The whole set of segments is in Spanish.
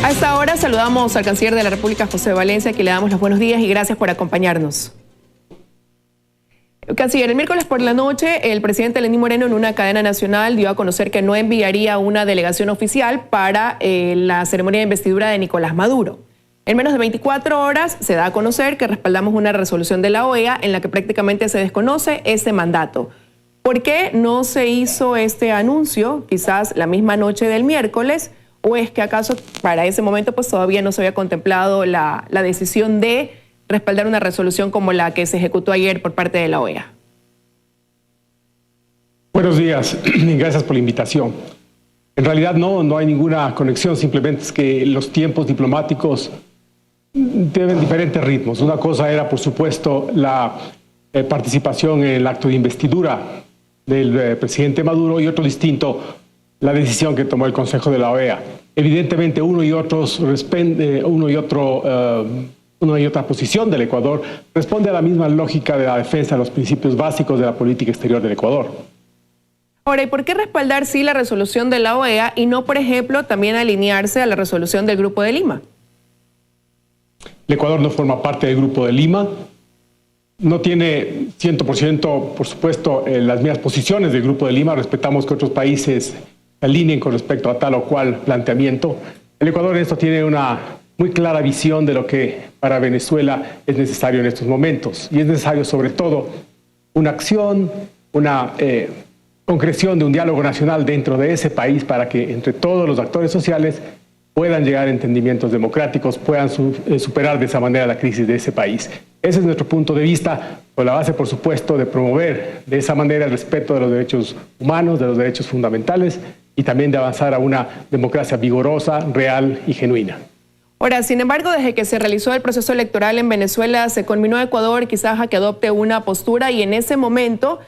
A esta hora saludamos al canciller de la República, José Valencia, a quien le damos los buenos días y gracias por acompañarnos. Canciller, el miércoles por la noche, el presidente Lenín Moreno en una cadena nacional dio a conocer que no enviaría una delegación oficial para la ceremonia de investidura de Nicolás Maduro. En menos de 24 horas se da a conocer que respaldamos una resolución de la OEA en la que prácticamente se desconoce ese mandato. ¿Por qué no se hizo este anuncio, quizás la misma noche del miércoles? ¿O es que acaso para ese momento pues todavía no se había contemplado la decisión de respaldar una resolución como la que se ejecutó ayer por parte de la OEA? Buenos días y gracias por la invitación. En realidad no hay ninguna conexión, simplemente es que los tiempos diplomáticos tienen diferentes ritmos. Una cosa era, por supuesto, la participación en el acto de investidura del presidente Maduro, y otro distinto, la decisión que tomó el Consejo de la OEA. Evidentemente, una y otra posición del Ecuador responde a la misma lógica de la defensa de los principios básicos de la política exterior del Ecuador. Ahora, ¿y por qué respaldar sí la resolución de la OEA y no, por ejemplo, también alinearse a la resolución del Grupo de Lima? El Ecuador no forma parte del Grupo de Lima, no tiene 100%, por supuesto, las mismas posiciones del Grupo de Lima. Respetamos que otros países alineen con respecto a tal o cual planteamiento. El Ecuador en esto tiene una muy clara visión de lo que para Venezuela es necesario en estos momentos. Y es necesario, sobre todo, una acción, una concreción de un diálogo nacional dentro de ese país para que entre todos los actores sociales puedan llegar a entendimientos democráticos, puedan superar de esa manera la crisis de ese país. Ese es nuestro punto de vista, con la base, por supuesto, de promover de esa manera el respeto de los derechos humanos, de los derechos fundamentales, y también de avanzar a una democracia vigorosa, real y genuina. Ahora, sin embargo, desde que se realizó el proceso electoral en Venezuela, se conminó a Ecuador quizás a que adopte una postura, y en ese momento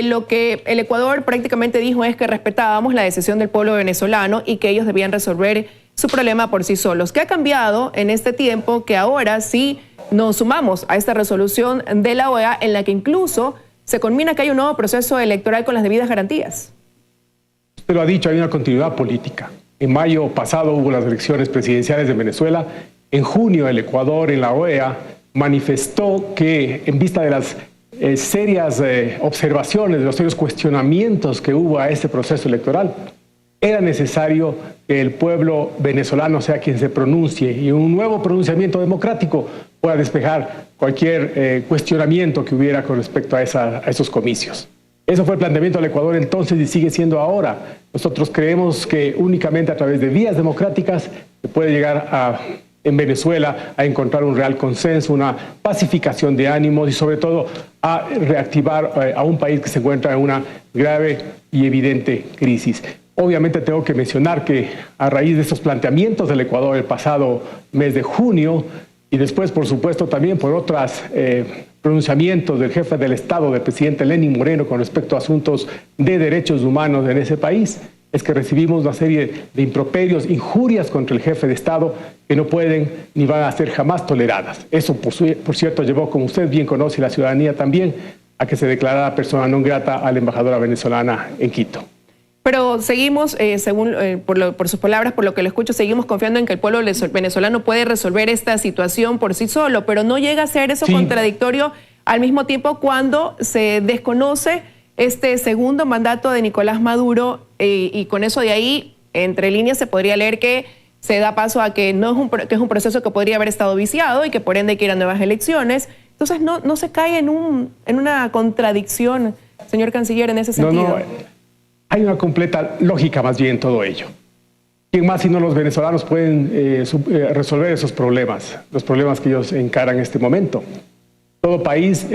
lo que el Ecuador prácticamente dijo es que respetábamos la decisión del pueblo venezolano y que ellos debían resolver su problema por sí solos. ¿Qué ha cambiado en este tiempo que ahora sí nos sumamos a esta resolución de la OEA en la que incluso se conmina que hay un nuevo proceso electoral con las debidas garantías? Usted lo ha dicho, hay una continuidad política. En mayo pasado hubo las elecciones presidenciales de Venezuela. En junio el Ecuador en la OEA manifestó que en vista de las serias observaciones, de los serios cuestionamientos que hubo a este proceso electoral, era necesario que el pueblo venezolano sea quien se pronuncie y un nuevo pronunciamiento democrático pueda despejar cualquier cuestionamiento que hubiera con respecto a esos comicios. Eso fue el planteamiento del Ecuador entonces y sigue siendo ahora. Nosotros creemos que únicamente a través de vías democráticas se puede llegar en Venezuela a encontrar un real consenso, una pacificación de ánimos y sobre todo a reactivar a un país que se encuentra en una grave y evidente crisis. Obviamente tengo que mencionar que a raíz de estos planteamientos del Ecuador el pasado mes de junio y después, por supuesto, también por otros pronunciamientos del jefe del Estado, del presidente Lenín Moreno, con respecto a asuntos de derechos humanos en ese país, es que recibimos una serie de improperios, injurias contra el jefe de Estado que no pueden ni van a ser jamás toleradas. Eso, por cierto, llevó, como usted bien conoce, la ciudadanía también, a que se declarara persona non grata a la embajadora venezolana en Quito. Pero seguimos, por sus palabras, por lo que le escucho, seguimos confiando en que el pueblo venezolano puede resolver esta situación por sí solo, pero no llega a ser eso contradictorio al mismo tiempo cuando se desconoce este segundo mandato de Nicolás Maduro y con eso de ahí, entre líneas, se podría leer que se da paso a que, que es un proceso que podría haber estado viciado y que por ende hay que ir a nuevas elecciones. Entonces no se cae en una contradicción, señor canciller, en ese sentido. Hay una completa lógica más bien en todo ello. ¿Quién más sino los venezolanos pueden resolver esos problemas, los problemas que ellos encaran en este momento? Todo país,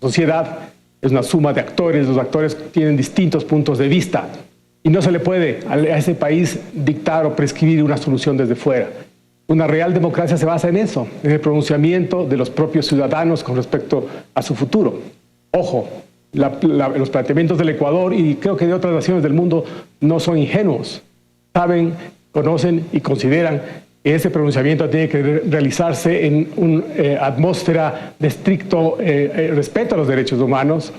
sociedad, es una suma de actores, los actores tienen distintos puntos de vista y no se le puede a ese país dictar o prescribir una solución desde fuera. Una real democracia se basa en eso, en el pronunciamiento de los propios ciudadanos con respecto a su futuro. Ojo, los planteamientos del Ecuador y creo que de otras naciones del mundo no son ingenuos. Saben, conocen y consideran que ese pronunciamiento tiene que realizarse en una atmósfera de estricto respeto a los derechos humanos,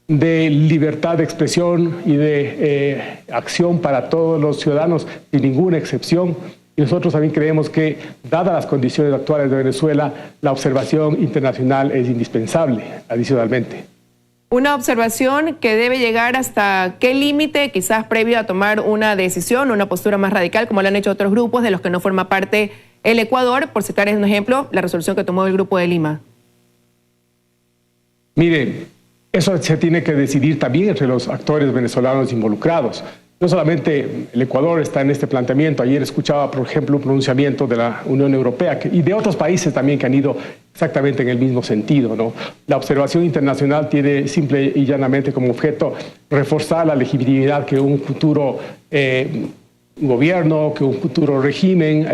de libertad de expresión y de acción para todos los ciudadanos sin ninguna excepción, Y nosotros también creemos que, dadas las condiciones actuales de Venezuela, la observación internacional es indispensable, adicionalmente. Una observación que debe llegar hasta qué límite, quizás previo a tomar una decisión, una postura más radical, como lo han hecho otros grupos de los que no forma parte el Ecuador, por citar un ejemplo, la resolución que tomó el Grupo de Lima. Mire, eso se tiene que decidir también entre los actores venezolanos involucrados. No solamente el Ecuador está en este planteamiento. Ayer escuchaba, por ejemplo, un pronunciamiento de la Unión Europea y de otros países también que han ido exactamente en el mismo sentido, ¿no? La observación internacional tiene simple y llanamente como objeto reforzar la legitimidad que un futuro gobierno, que un futuro régimen,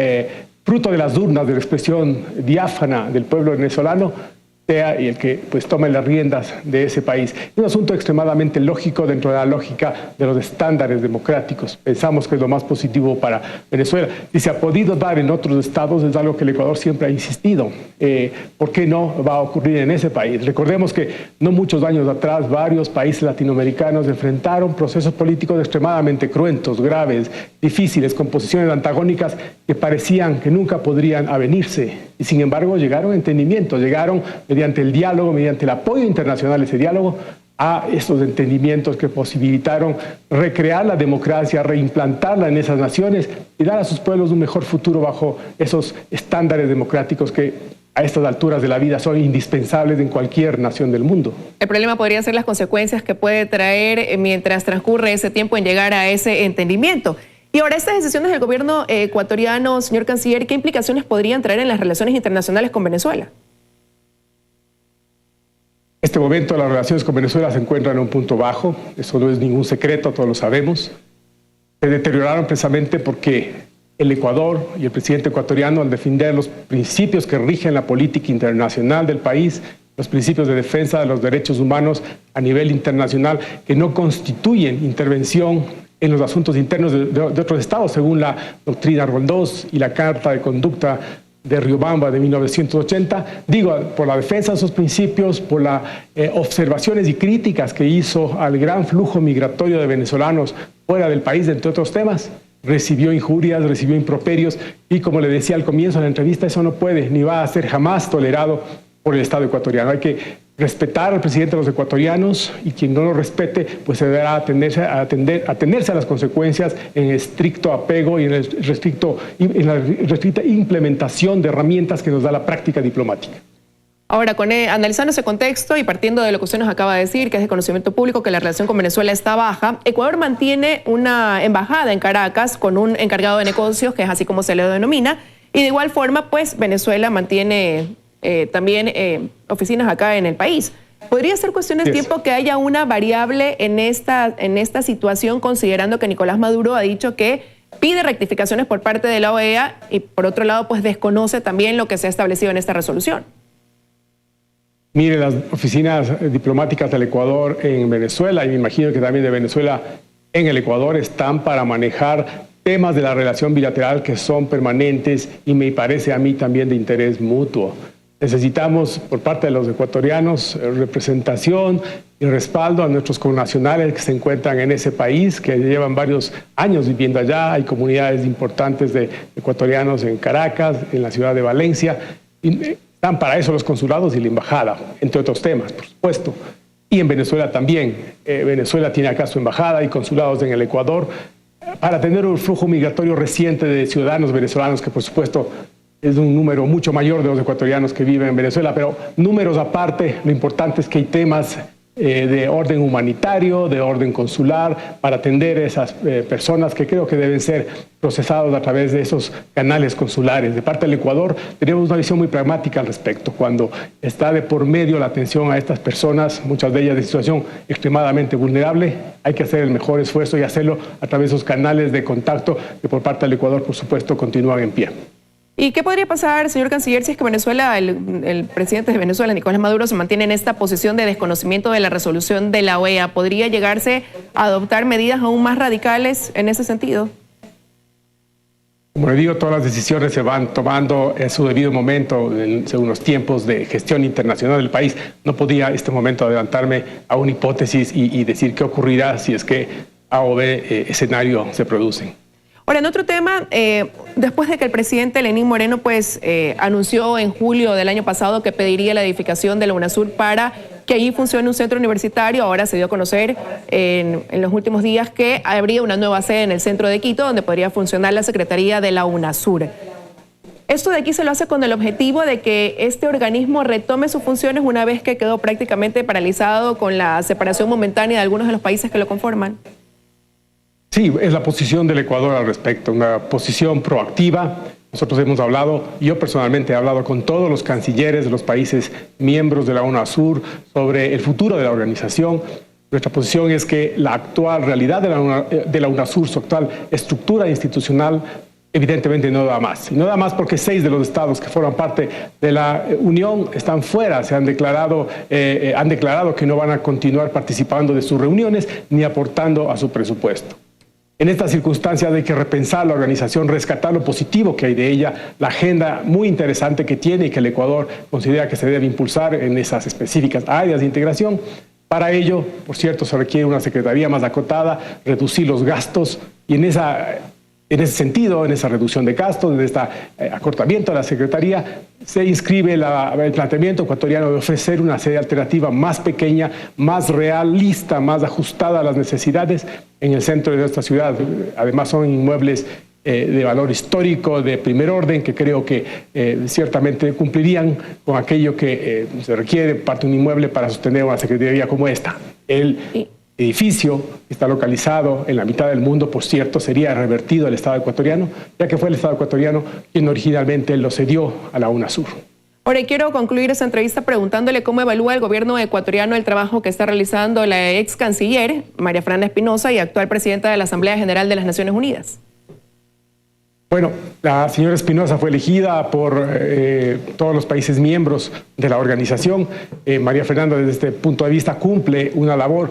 fruto de las urnas, de la expresión diáfana del pueblo venezolano, sea y el que pues tome las riendas de ese país. Es un asunto extremadamente lógico dentro de la lógica de los estándares democráticos. Pensamos que es lo más positivo para Venezuela. Si se ha podido dar en otros estados, es algo que el Ecuador siempre ha insistido. ¿Por qué no va a ocurrir en ese país? Recordemos que no muchos años atrás varios países latinoamericanos enfrentaron procesos políticos extremadamente cruentos, graves, difíciles, con posiciones antagónicas que parecían que nunca podrían avenirse. Y sin embargo llegaron a entendimientos, llegaron mediante el diálogo, mediante el apoyo internacional a ese diálogo, a estos entendimientos que posibilitaron recrear la democracia, reimplantarla en esas naciones y dar a sus pueblos un mejor futuro bajo esos estándares democráticos que a estas alturas de la vida son indispensables en cualquier nación del mundo. El problema podría ser las consecuencias que puede traer mientras transcurre ese tiempo en llegar a ese entendimiento. Y ahora, estas decisiones del gobierno ecuatoriano, señor canciller, ¿qué implicaciones podrían traer en las relaciones internacionales con Venezuela? En este momento las relaciones con Venezuela se encuentran en un punto bajo, eso no es ningún secreto, todos lo sabemos. Se deterioraron precisamente porque el Ecuador y el presidente ecuatoriano, al defender los principios que rigen la política internacional del país, los principios de defensa de los derechos humanos a nivel internacional, que no constituyen intervención en los asuntos internos de otros estados, según la doctrina Roldós y la Carta de Conducta de Riobamba de 1980, digo, por la defensa de esos principios, por las observaciones y críticas que hizo al gran flujo migratorio de venezolanos fuera del país, entre otros temas, recibió injurias, recibió improperios y, como le decía al comienzo de la entrevista, eso no puede ni va a ser jamás tolerado por el Estado ecuatoriano. Hay que respetar al presidente de los ecuatorianos y quien no lo respete pues se deberá atenerse a las consecuencias en estricto apego y en la restricta implementación de herramientas que nos da la práctica diplomática. Ahora, analizando ese contexto y partiendo de lo que usted nos acaba de decir, que es de conocimiento público que la relación con Venezuela está baja, Ecuador mantiene una embajada en Caracas con un encargado de negocios, que es así como se le denomina, y de igual forma pues Venezuela mantiene también oficinas acá en el país. ¿Podría ser cuestión de tiempo que haya una variable en esta situación, considerando que Nicolás Maduro ha dicho que pide rectificaciones por parte de la OEA y por otro lado pues desconoce también lo que se ha establecido en esta resolución? Mire, las oficinas diplomáticas del Ecuador en Venezuela, y me imagino que también de Venezuela en el Ecuador, están para manejar temas de la relación bilateral que son permanentes y me parece a mí también de interés mutuo. Necesitamos por parte de los ecuatorianos representación y respaldo a nuestros connacionales que se encuentran en ese país, que llevan varios años viviendo allá. Hay comunidades importantes de ecuatorianos en Caracas, en la ciudad de Valencia. Y están para eso los consulados y la embajada, entre otros temas, por supuesto. Y en Venezuela también. Venezuela tiene acá su embajada y consulados en el Ecuador para tener un flujo migratorio reciente de ciudadanos venezolanos que, por supuesto, es un número mucho mayor de los ecuatorianos que viven en Venezuela, pero números aparte, lo importante es que hay temas de orden humanitario, de orden consular, para atender a esas personas que creo que deben ser procesados a través de esos canales consulares. De parte del Ecuador tenemos una visión muy pragmática al respecto. Cuando está de por medio la atención a estas personas, muchas de ellas de situación extremadamente vulnerable, hay que hacer el mejor esfuerzo y hacerlo a través de esos canales de contacto que por parte del Ecuador, por supuesto, continúan en pie. ¿Y qué podría pasar, señor canciller, si es que Venezuela, el presidente de Venezuela, Nicolás Maduro, se mantiene en esta posición de desconocimiento de la resolución de la OEA? ¿Podría llegarse a adoptar medidas aún más radicales en ese sentido? Como le digo, todas las decisiones se van tomando en su debido momento, según los tiempos de gestión internacional del país. No podía en este momento adelantarme a una hipótesis y decir qué ocurrirá si es que A o B escenario se producen. Ahora, en otro tema, después de que el presidente Lenín Moreno anunció en julio del año pasado que pediría la edificación de la UNASUR para que allí funcione un centro universitario, ahora se dio a conocer en los últimos días que habría una nueva sede en el centro de Quito donde podría funcionar la Secretaría de la UNASUR. Esto de aquí se lo hace con el objetivo de que este organismo retome sus funciones una vez que quedó prácticamente paralizado con la separación momentánea de algunos de los países que lo conforman. Sí, es la posición del Ecuador al respecto, una posición proactiva. Nosotros hemos hablado, yo personalmente he hablado con todos los cancilleres de los países miembros de la UNASUR sobre el futuro de la organización. Nuestra posición es que la actual realidad de la UNASUR, su actual estructura institucional, evidentemente no da más. Y no da más porque 6 de los estados que forman parte de la Unión están fuera, han declarado que no van a continuar participando de sus reuniones ni aportando a su presupuesto. En esta circunstancia hay que repensar la organización, rescatar lo positivo que hay de ella, la agenda muy interesante que tiene y que el Ecuador considera que se debe impulsar en esas específicas áreas de integración. Para ello, por cierto, se requiere una secretaría más acotada, reducir los gastos y en ese sentido, en esa reducción de gastos, en este acortamiento de la Secretaría, se inscribe el planteamiento ecuatoriano de ofrecer una sede alternativa más pequeña, más realista, más ajustada a las necesidades en el centro de nuestra ciudad. Además son inmuebles de valor histórico, de primer orden, que creo que ciertamente cumplirían con aquello que se requiere parte de un inmueble para sostener una secretaría como esta. El edificio que está localizado en la mitad del mundo, por cierto, sería revertido al Estado ecuatoriano, ya que fue el Estado ecuatoriano quien originalmente lo cedió a la UNASUR. Ahora quiero concluir esta entrevista preguntándole cómo evalúa el gobierno ecuatoriano el trabajo que está realizando la ex canciller María Fernanda Espinosa y actual presidenta de la Asamblea General de las Naciones Unidas. Bueno, la señora Espinosa fue elegida por todos los países miembros de la organización. María Fernanda, desde este punto de vista, cumple una labor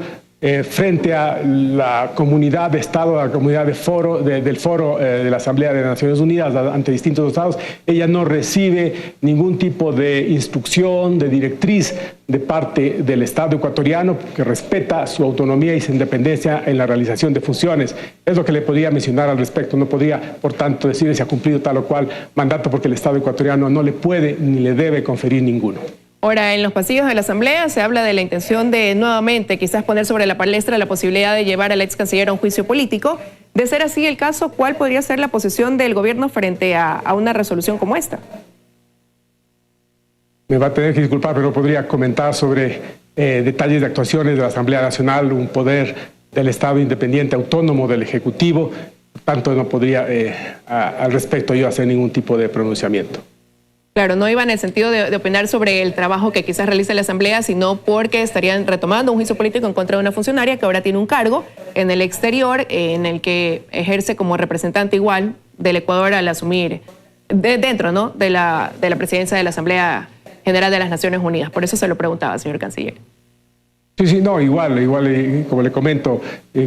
frente a la comunidad de Estado, la comunidad del foro de la Asamblea de las Naciones Unidas ante distintos estados. Ella no recibe ningún tipo de instrucción, de directriz de parte del Estado ecuatoriano, que respeta su autonomía y su independencia en la realización de funciones. Es lo que le podría mencionar al respecto. No podría, por tanto, decir si ha cumplido tal o cual mandato, porque el Estado ecuatoriano no le puede ni le debe conferir ninguno. Ahora, en los pasillos de la Asamblea se habla de la intención de nuevamente quizás poner sobre la palestra la posibilidad de llevar al ex canciller a un juicio político. De ser así el caso, ¿cuál podría ser la posición del gobierno frente a una resolución como esta? Me va a tener que disculpar, pero no podría comentar sobre detalles de actuaciones de la Asamblea Nacional, un poder del Estado independiente, autónomo del Ejecutivo. Por tanto, no podría al respecto yo hacer ningún tipo de pronunciamiento. Claro, no iba en el sentido de opinar sobre el trabajo que quizás realiza la Asamblea, sino porque estarían retomando un juicio político en contra de una funcionaria que ahora tiene un cargo en el exterior, en el que ejerce como representante igual del Ecuador al asumir dentro, ¿no?, de la presidencia de la Asamblea General de las Naciones Unidas. Por eso se lo preguntaba, señor canciller. Sí, no, igual, como le comento,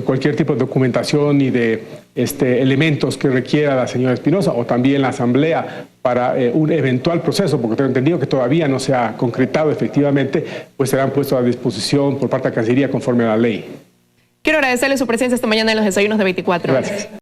cualquier tipo de documentación y de elementos que requiera la señora Espinosa o también la Asamblea para un eventual proceso, porque tengo entendido que todavía no se ha concretado efectivamente, pues serán puestos a disposición por parte de la Cancillería conforme a la ley. Quiero agradecerle su presencia esta mañana en los desayunos de 24 horas. Gracias.